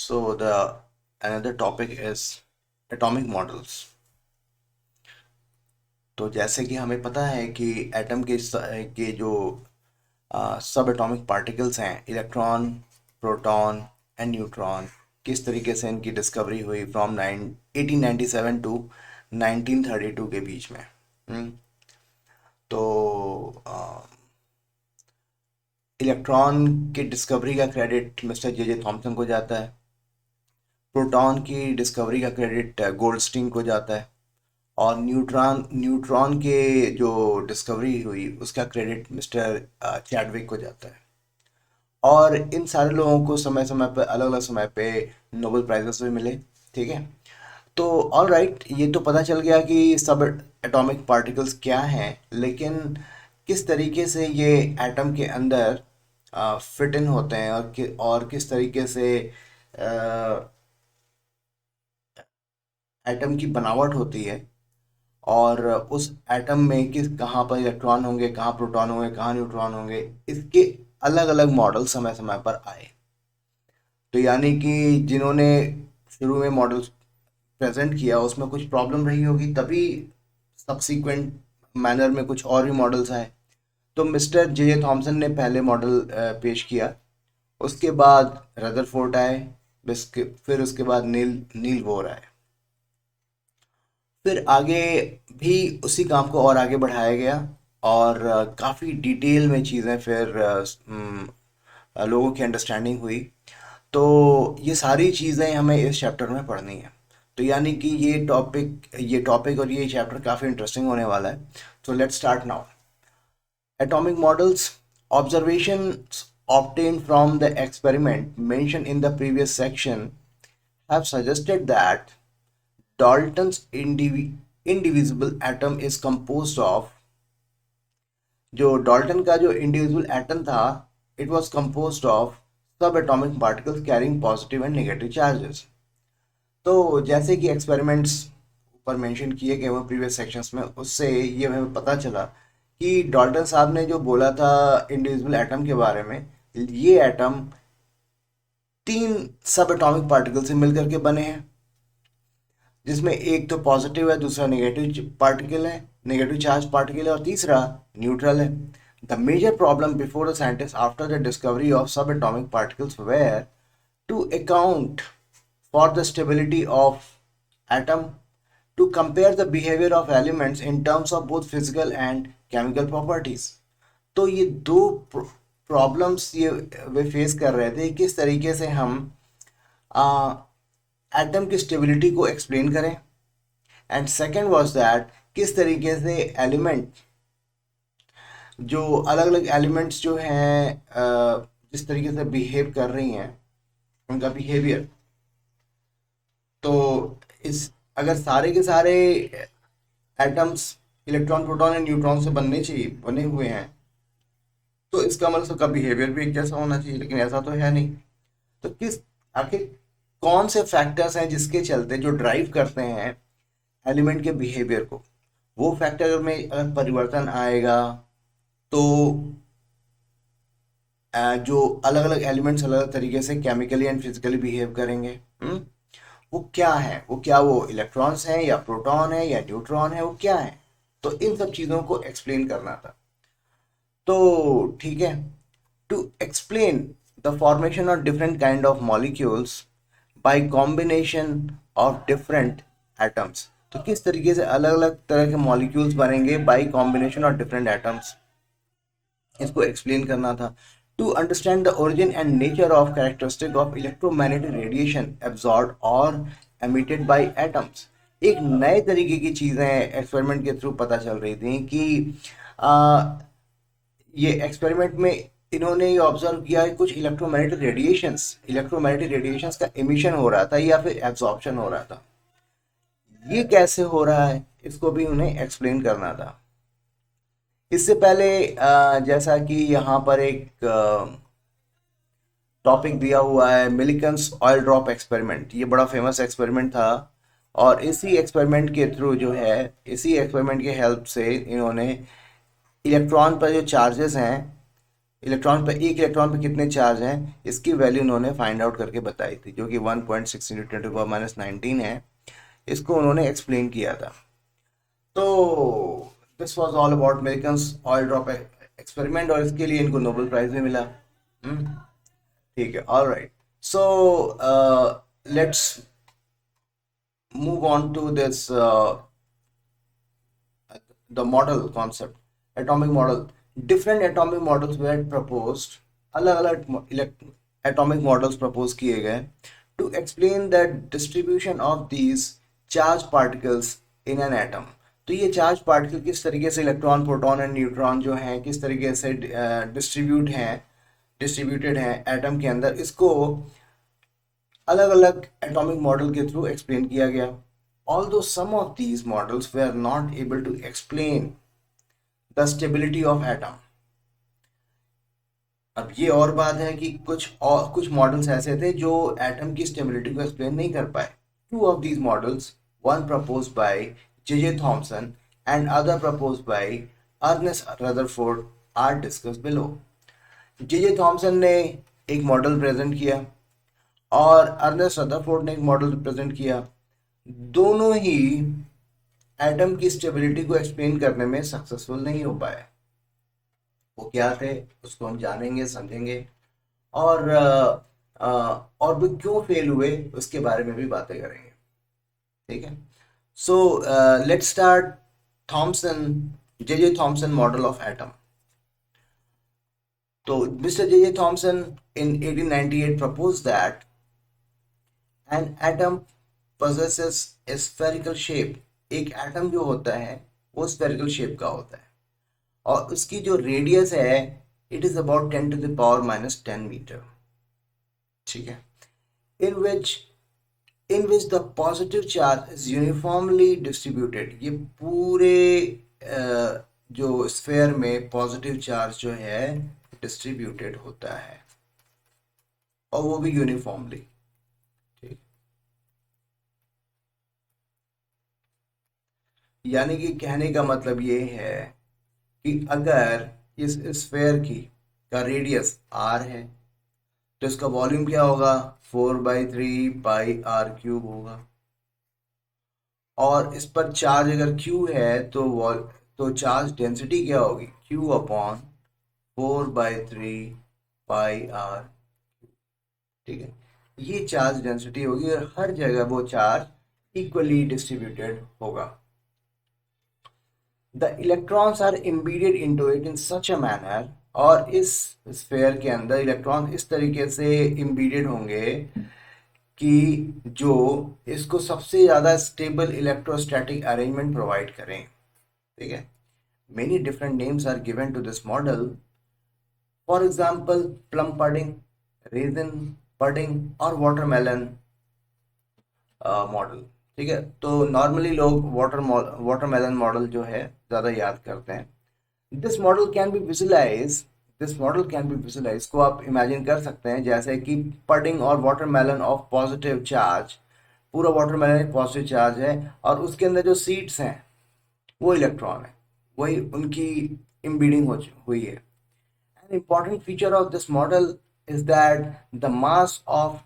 So the another topic is atomic models. तो जैसे कि हमें पता है कि एटम के जो सब एटॉमिक पार्टिकल्स हैं, इलेक्ट्रॉन, प्रोटॉन एंड न्यूट्रॉन, किस तरीके से इनकी डिस्कवरी हुई फ्रॉम 1897 टू 1932 के बीच में। हम्म, तो इलेक्ट्रॉन की डिस्कवरी का क्रेडिट मिस्टर जे थॉमसन को जाता है। प्रोटॉन की डिस्कवरी का क्रेडिट गोल्डस्टीन को जाता है। और न्यूट्रॉन न्यूट्रॉन के जो डिस्कवरी हुई उसका क्रेडिट मिस्टर चैडविक को जाता है। और इन सारे लोगों को समय समय पर अलग अलग समय पे नोबेल प्राइजेस भी मिले। ठीक है। तो ऑल राइट, ये तो पता चल गया कि सब एटॉमिक पार्टिकल्स क्या हैं, लेकिन किस तरीके से ये एटम के अंदर फिट इन होते हैं और किस तरीके से एटम की बनावट होती है, और उस एटम में किस कहाँ पर इलेक्ट्रॉन होंगे, कहाँ प्रोटॉन होंगे, कहाँ न्यूट्रॉन होंगे, इसके अलग अलग मॉडल समय समय पर आए। तो यानी कि जिन्होंने शुरू में मॉडल्स प्रेजेंट किया उसमें कुछ प्रॉब्लम रही होगी, तभी सब्सीक्वेंट मैनर में कुछ और भी मॉडल्स आए। तो मिस्टर जे थॉमसन ने पहले मॉडल पेश किया। उसके बाद रदरफोर्ड आए। फिर उसके बाद नील नील बोर आए। फिर आगे भी उसी काम को और आगे बढ़ाया गया, और काफ़ी डिटेल में चीज़ें फिर लोगों की अंडरस्टैंडिंग हुई। तो ये सारी चीज़ें हमें इस चैप्टर में पढ़नी है। तो यानी कि ये टॉपिक और ये चैप्टर काफ़ी इंटरेस्टिंग होने वाला है। तो let's start now. Atomic models. Observations obtained from the experiment mentioned in the previous section have suggested that Dalton's indivisible atom is composed of, जो डाल्टन का जो इंडिविजुअल एटम था, it was composed of sub atomic particles carrying positive and negative charges. तो जैसे कि experiments ऊपर mention किए गए हुए प्रीवियस सेक्शंस में, उससे ये हमें पता चला कि डाल्टन साहब ने जो बोला था इंडिविजुअल एटम के बारे में, ये एटम तीन सब एटॉमिक पार्टिकल से मिलकर के बने हैं, जिसमें एक तो पॉजिटिव है, दूसरा नेगेटिव पार्टिकल है, नेगेटिव चार्ज पार्टिकल है, और तीसरा न्यूट्रल है। The major problem before the scientist after the discovery of sub atomic particles were to account for the stability of atom, to compare the behavior of elements in terms of both physical and chemical properties। तो ये दो problems ये वे face कर रहे थे, किस तरीके से हम एटम की स्टेबिलिटी को एक्सप्लेन करें, एंड सेकेंड वाज दैट किस तरीके से एलिमेंट, जो अलग अलग एलिमेंट्स जो हैं जिस तरीके से बिहेव कर रही हैं, उनका बिहेवियर। तो इस अगर सारे के सारे atoms electron, proton and neutron से बने हुए हैं, तो इसका मतलब सबका बिहेवियर भी एक जैसा होना चाहिए, लेकिन ऐसा तो है नहीं। तो किस आखिर कौन से फैक्टर्स हैं जिसके चलते जो ड्राइव करते हैं एलिमेंट के बिहेवियर को, वो फैक्टर में अगर परिवर्तन आएगा तो जो अलग अलग एलिमेंट्स अलग अलग तरीके से केमिकली एंड फिजिकली बिहेव करेंगे। वो क्या है, वो इलेक्ट्रॉन्स हैं या प्रोटॉन है या न्यूट्रॉन है, वो क्या है। तो इन सब चीज़ों को एक्सप्लेन करना था। तो ठीक है। To explain the formation of different kind of molecules by combination of different atoms, तो किस तरीके से अलग अलग तरह के मॉलिक्यूल्स बनेंगे by combination of different atoms, इसको एक्सप्लेन करना था। To understand the origin and nature of characteristic of electromagnetic radiation absorb और एमिटेड बाय एटम्स, एक नए तरीके की चीज़ें एक्सपेरिमेंट के थ्रू पता चल रही थी कि ये एक्सपेरिमेंट में इन्होंने ये ऑब्जर्व किया कि कुछ इलेक्ट्रोमैग्नेटिक रेडिएशंस का एमिशन हो रहा था या फिर एब्जॉर्प्शन हो रहा था। ये कैसे हो रहा है, इसको भी उन्हें एक्सप्लेन करना था। इससे पहले जैसा कि यहाँ पर एक टॉपिक दिया हुआ है, मिलिकन्स ऑयल ड्रॉप एक्सपेरिमेंट, ये बड़ा फेमस एक्सपेरिमेंट था। और इसी एक्सपेरिमेंट के थ्रू जो है, इसी एक्सपेरिमेंट के हेल्प से इन्होंने इलेक्ट्रॉन पर जो चार्जेस हैं, इलेक्ट्रॉन पे, एक इलेक्ट्रॉन पे कितने चार्ज हैं, इसकी वैल्यू उन्होंने फाइंड आउट करके बताई थी, जो कि 1.6 इंटू 10⁻19 है। इसको उन्होंने एक्सप्लेन किया था। तो this was all about American oil drop experiment, और इसके लिए इनको नोबेल प्राइज भी मिला। हम्म, ठीक है, all right. So let's move on to this the model concept, atomic model. Different atomic models were proposed, अलग अलग atomic models propose किए गए to explain the distribution of these charged particles in an atom. तो ये charge particle किस तरीके से electron, proton and neutron जो हैं किस तरीके से डिस्ट्रीब्यूटेड हैं एटम के अंदर, इसको अलग अलग एटॉमिक मॉडल के थ्रू एक्सप्लेन किया गया। Although some of these models were not able to explain the stability of atom. अब ये और बात है कि कुछ मॉडल्स ऐसे थे जो एटम की स्टेबिलिटी को एक्सप्लेन नहीं कर पाए। Two of these models, one propose by J Thomson and other propose by Ernest Rutherford, are discuss below. J Thomson ने एक मॉडल प्रेजेंट किया और अर्नेस्ट रदरफोर्ड ने एक मॉडल प्रेजेंट किया। दोनों ही एटम की स्टेबिलिटी को एक्सप्लेन करने में सक्सेसफुल नहीं हो पाए। वो क्या थे उसको हम जानेंगे, समझेंगे, और और वो क्यों फेल हुए उसके बारे में भी बातें करेंगे। ठीक है, so let's start Thomson, J Thomson model of atom. तो mister J Thomson in 1898 proposed that an atom possesses a spherical shape। एक एटम जो होता है वो स्फेरिकल शेप का होता है और उसकी जो रेडियस है इट इज अबाउट 10⁻⁻10 मीटर। ठीक है, in which the positive charge is uniformly distributed. ये पूरे जो स्फेयर में पॉजिटिव चार्ज जो है डिस्ट्रीब्यूटेड होता है और वो भी यूनिफॉर्मली। ठीक, यानी कि कहने का मतलब ये है कि अगर इस स्फेयर की का रेडियस आर है तो इसका वॉल्यूम क्या होगा, 4/3 पाई r³ होगा। और इस पर चार्ज अगर Q है तो चार्ज डेंसिटी क्या होगी, Q/4/3 पाई r। ठीक है, ये चार्ज डेंसिटी होगी और हर जगह वो चार्ज इक्वली डिस्ट्रीब्यूटेड होगा। The electrons are embedded into it in such a manner, और इस स्फेयर के अंदर इलेक्ट्रॉन इस तरीके से इम्बीडेड होंगे कि जो इसको सबसे ज़्यादा स्टेबल इलेक्ट्रोस्टैटिक अरेंजमेंट प्रोवाइड करें। ठीक है, many different names are given to this model, for example plum pudding, raisin pudding और वाटरमेलन मॉडल। ठीक है, तो नॉर्मली लोग वाटरमेलन मॉडल जो है ज़्यादा याद करते हैं। This model can be visualize this model can be visualize को आप इमेजिन कर सकते हैं जैसे कि पडिंग और वाटरमेलन ऑफ पॉजिटिव चार्ज। पूरा वाटरमेलन एक पॉजिटिव चार्ज है और उसके अंदर जो सीड्स हैं वो इलेक्ट्रॉन है, वही उनकी इम्बीडिंग हुई है। An important feature of this model is that the mass of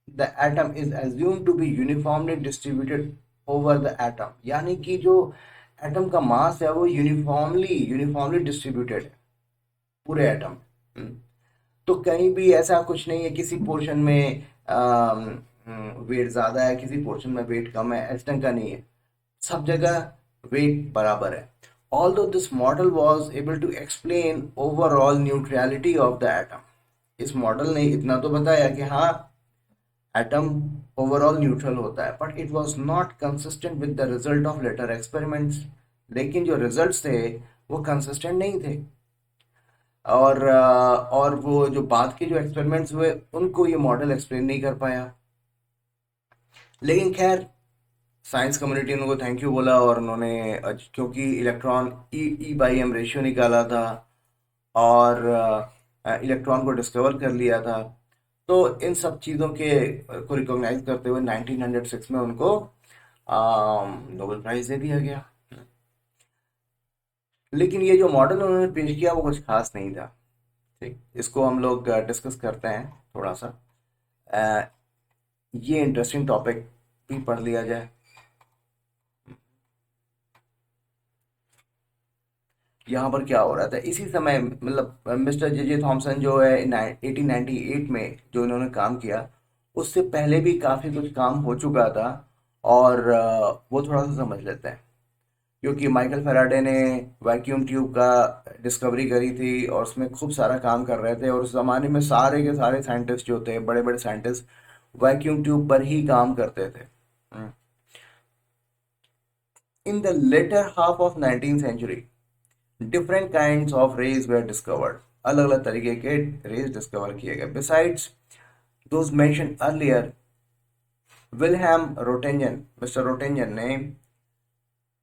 the atom is assumed to be uniformly distributed over the atom। यानी कि जो एटम का मास है वो यूनिफॉर्मली डिस्ट्रीब्यूटेड है पूरे एटम। तो कहीं भी ऐसा कुछ नहीं है किसी पोर्शन में वेट ज़्यादा है, किसी पोर्शन में वेट कम है, इस ढंग का नहीं है, सब जगह वेट बराबर है। Although this model was able to explain overall neutrality of the atom, इस मॉडल ने इतना तो बताया कि हाँ एटम ओवरऑल न्यूट्रल होता है, but it was not consistent with the result of later experiments. लेकिन जो रिजल्ट्स थे वो कंसिस्टेंट नहीं थे और वो जो बाद के जो एक्सपेरिमेंट्स हुए उनको ये मॉडल एक्सप्लेन नहीं कर पाया। लेकिन खैर साइंस कम्युनिटी ने उनको थैंक यू बोला और उन्होंने क्योंकि इलेक्ट्रॉन ई/एम रेशियो निकाला था और इलेक्ट्रॉन को डिस्कवर कर लिया था, तो इन सब चीज़ों के को रिकॉग्नाइज करते हुए 1906 में उनको नोबेल प्राइज दे दिया गया। लेकिन ये जो मॉडल उन्होंने पेश किया वो कुछ खास नहीं था। ठीक, इसको हम लोग डिस्कस करते हैं थोड़ा सा। अ, ये इंटरेस्टिंग टॉपिक भी पढ़ लिया जाए। यहाँ पर क्या हो रहा था इसी समय, मतलब मिस्टर जे जे थॉमसन जो है 1898 में जो इन्होंने काम किया, उससे पहले भी काफ़ी कुछ काम हो चुका था। और वो थोड़ा सा समझ लेते हैं। क्योंकि माइकल फैराडे ने वैक्यूम ट्यूब का डिस्कवरी करी थी और उसमें खूब सारा काम कर रहे थे, और उस ज़माने में सारे के सारे साइंटिस्ट जो थे, बड़े बड़े साइंटिस्ट, वैक्यूम ट्यूब पर ही काम करते थे। In the latter half of 19th century different kinds of rays were discovered. अलग अलग तरीके के रेज डिस्कवर किए गए। Besides those mentioned earlier, Wilhelm Roentgen, mister Roentgen ने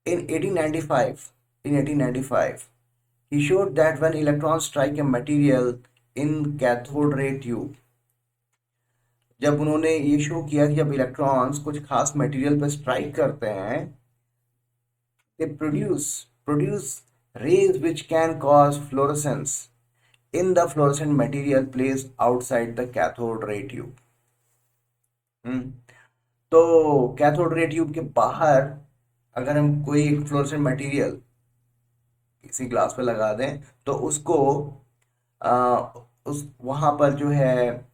in 1895 in 1895 he showed that when electrons strike a material in cathode ray tube, जब उन्होंने ये शो किया कि जब इलेक्ट्रॉन्स कुछ खास मटेरियल पर स्ट्राइक करते हैं, they produce rays which can cause fluorescence in the fluorescent material placed outside the cathode ray tube। हम्म, तो कैथोड रे ट्यूब के बाहर अगर हम कोई एक फ्लोरेसेंट मटेरियल किसी ग्लास पे लगा दें, तो उसको आ, उस वहां पर जो है,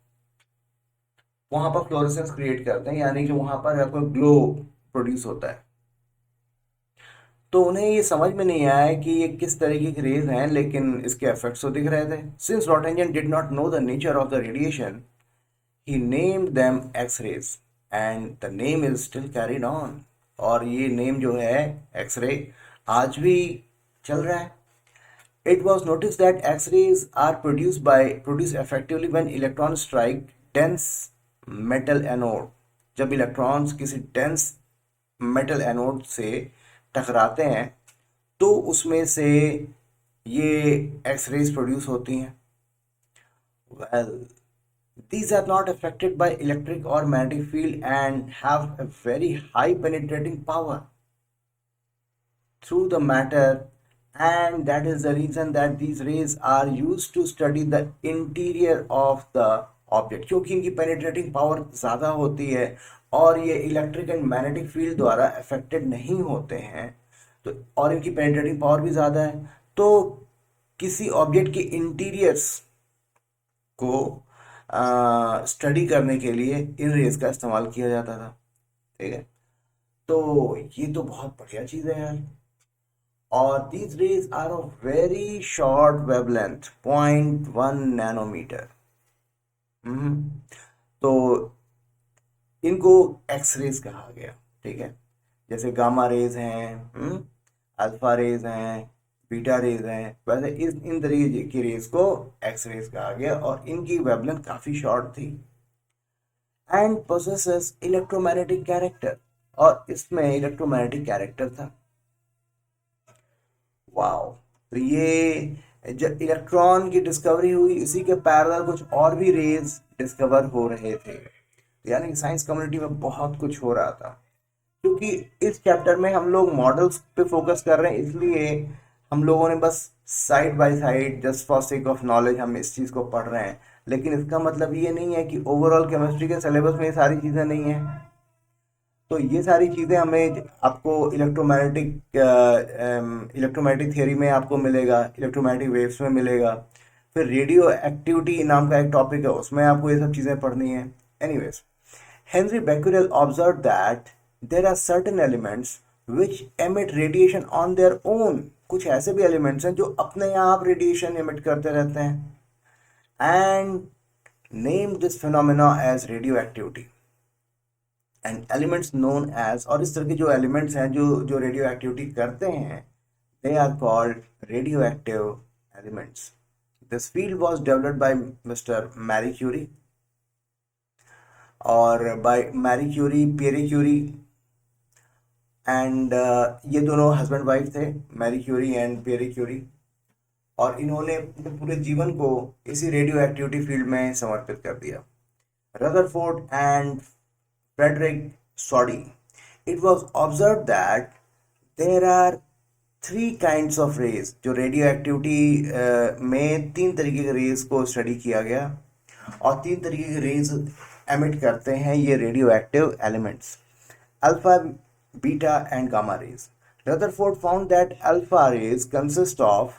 वहां पर फ्लोरेसेंस क्रिएट करते हैं, यानी कि वहां पर कोई ग्लो प्रोड्यूस होता है। तो उन्हें ये समझ में नहीं आया कि ये किस तरीके की रेज हैं, लेकिन इसके इफेक्ट्स तो दिख रहे थे। Since Roentgen did not know the nature of the radiation, he named them X rays, and the name is still carried on. और ये नेम जो है एक्स-रे आज भी चल रहा है। It was noticed that X-rays are produced effectively when electrons strike dense metal anode। जब इलेक्ट्रॉन्स किसी डेंस मेटल एनोड से टकराते हैं, तो उसमें से ये एक्स रेज प्रोड्यूस होती हैं। Well, these are not affected by electric or magnetic field and have a very high penetrating power through the matter, and that is the reason that these rays are used to study the interior of the object। क्योंकि इनकी penetrating power ज़्यादा होती है और ये electric and magnetic field द्वारा affected नहीं होते हैं, तो और इनकी पेनिट्रेटिंग पावर भी ज़्यादा है, तो किसी ऑब्जेक्ट के इंटीरियर्स को स्टडी करने के लिए इन रेज का इस्तेमाल किया जाता था। ठीक है, तो ये तो बहुत बढ़िया चीज़ है यार। और these rays are of very short wavelength, 0.1 नैनोमीटर। तो इनको एक्स रेज कहा गया। ठीक है, जैसे गामा रेज हैं, अल्फा रेज हैं, बीटा रेज हैं, वैसे इस इन तरीके की रेज को एक्स रेज कहा गया, और इनकी वेवलेंथ काफी शॉर्ट थी। एंड पोसेसेस इलेक्ट्रोमैग्नेटिक कैरेक्टर, और इसमें इलेक्ट्रोमैग्नेटिक कैरेक्टर था। वाओ। तो ये जब इलेक्ट्रॉन की डिस्कवरी हुई, इसी के पैरेलल कुछ और भी रेज डिस्कवर हो रहे थे, यानी कि साइंस कम्युनिटी में बहुत कुछ हो रहा था। क्योंकि इस चैप्टर में हम लोग मॉडल्स पे फोकस कर रहे हैं, इसलिए हम लोगों ने बस side by side just for sake of knowledge हम इस चीज़ को पढ़ रहे हैं। लेकिन इसका मतलब ये नहीं है कि ओवरऑल केमिस्ट्री के सिलेबस में ये सारी चीज़ें नहीं हैं। तो ये सारी चीज़ें हमें आपको इलेक्ट्रोमैग्नेटिक थियरी में आपको मिलेगा, इलेक्ट्रोमैग्नेटिक वेव्स में मिलेगा, फिर रेडियो एक्टिविटी नाम का एक टॉपिक है, उसमें आपको ये सब चीज़ें पढ़नी है। Anyways, Henry becquerel observed that there are certain elements which emit radiation on their own। कुछ ऐसे भी एलिमेंट्स हैं जो अपने आप रेडिएशन एमिट करते रहते हैं, and name this phenomena as radioactivity. And elements known as, और इस तरह के जो एलिमेंट्स हैं जो जो रेडियो एक्टिविटी करते हैं, they are called radio active elements. This field was developed by mister Marie Curie, और by Marie Curie, Pierre Curie, and ये दोनों हस्बैंड वाइफ थे, Marie Curie and Pierre Curie. और इन्होंने अपने पूरे जीवन को इसी रेडियो एक्टिविटी फील्ड में समर्पित कर दिया। Rutherford and Frederick Soddy, it was observed that there are three kinds of rays, जो रेडियो एक्टिविटी में तीन तरीके के रेज को स्टडी किया गया, और तीन तरीके के रेज एमिट करते हैं ये radio active elements, alpha, beta and gamma rays. Rutherford found that alpha rays consist of,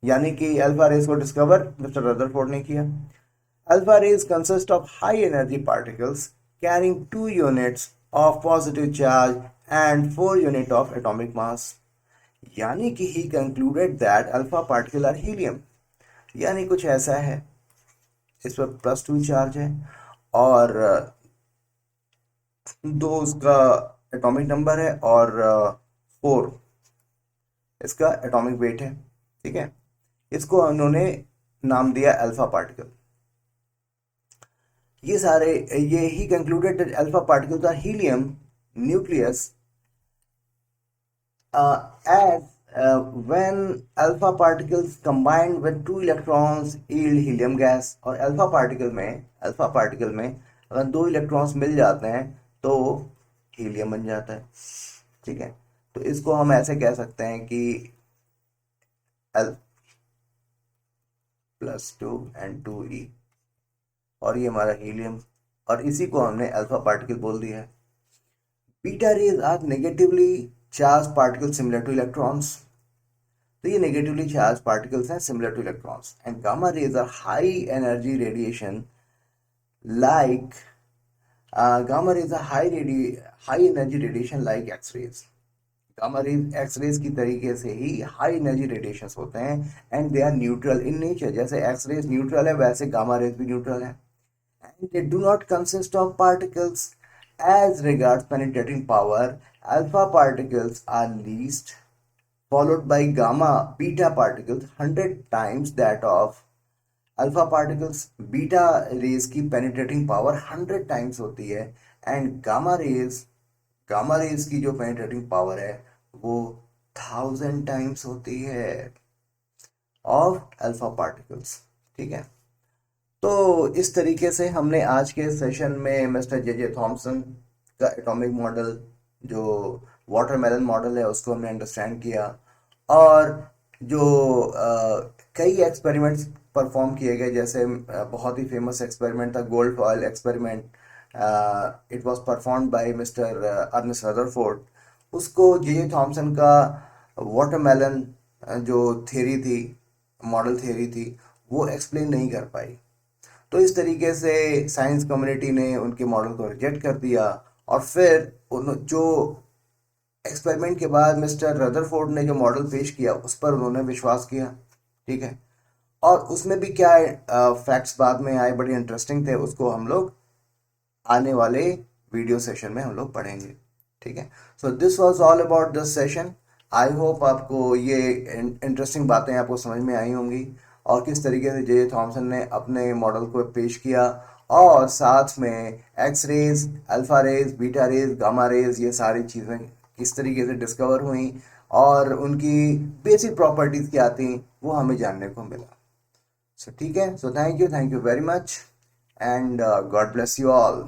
यानी कि अल्फा रेज को डिस्कवर मिस्टर रदरफोर्ड ने किया। Alpha rays consist of high energy particles carrying 2 units of positive charge and 4 units of atomic mass. यानी कि he concluded that alpha particle are helium, यानी कुछ ऐसा है, इस पर +2 चार्ज है और 2 उसका एटॉमिक नंबर है और 4 इसका एटॉमिक वेट है। ठीक है, इसको उन्होंने नाम दिया अल्फा पार्टिकल। ये सारे, ये he concluded that alpha particles are helium nucleus as when alpha particles combined with two electrons yield helium gas। और अल्फा पार्टिकल में अगर दो इलेक्ट्रॉन्स मिल जाते हैं तो हीलियम बन जाता है। ठीक है, तो इसको हम ऐसे कह सकते हैं कि L +2 N2E, और ये हमारा हीलियम, और इसी को हमने अल्फा पार्टिकल बोल दिया है। Beta rays are negatively charge particle similar to electrons, तो ये नेगेटिवली चार्ज पार्टिकल्स हैं similar to electrons. And gamma rays are high energy radiation like, gamma rays are high energy radiation like X rays. Gamma rays X rays की तरीके से ही high energy radiation होते हैं, and they are neutral in nature. जैसे X rays neutral है वैसे gamma rays भी न्यूट्रल है। And they do not consist of particles. As regards penetrating power, alpha particles are least, followed by gamma beta particles 100 times that of alpha particles। beta rays की penetrating power 100 times होती है, and gamma rays की जो penetrating power है वो 1000 times होती है of alpha particles। ठीक है, तो इस तरीके से हमने आज के सेशन में मिस्टर जे थॉमसन का एटॉमिक मॉडल, जो वाटरमेलन मॉडल है, उसको हमने अंडरस्टैंड किया, और जो कई एक्सपेरिमेंट्स परफॉर्म किए गए, जैसे बहुत ही फेमस एक्सपेरिमेंट था gold foil experiment, it was performed by mister Ernest Rutherford. उसको जे थॉमसन का वाटरमेलन जो थ्योरी थी, मॉडल थ्योरी थी, वो एक्सप्लेन नहीं कर पाई। तो इस तरीके से साइंस कम्युनिटी ने उनके मॉडल को रिजेक्ट कर दिया, और फिर जो एक्सपेरिमेंट के बाद मिस्टर रदरफोर्ड ने जो मॉडल पेश किया उस पर उन्होंने विश्वास किया। ठीक है, और उसमें भी क्या फैक्ट्स बाद में आए, बड़े इंटरेस्टिंग थे, उसको हम लोग आने वाले वीडियो सेशन में हम लोग पढ़ेंगे। ठीक है, so this was all about this session. I hope आपको ये इंटरेस्टिंग बातें आपको समझ में आई होंगी, और किस तरीके से जे थॉमसन ने अपने मॉडल को पेश किया, और साथ में X rays, alpha rays, beta rays, gamma rays, ये सारी चीज़ें किस तरीके से डिस्कवर हुई और उनकी बेसिक प्रॉपर्टीज क्या थी, वो हमें जानने को मिला। सो ठीक है, so thank you very much, and God bless you all.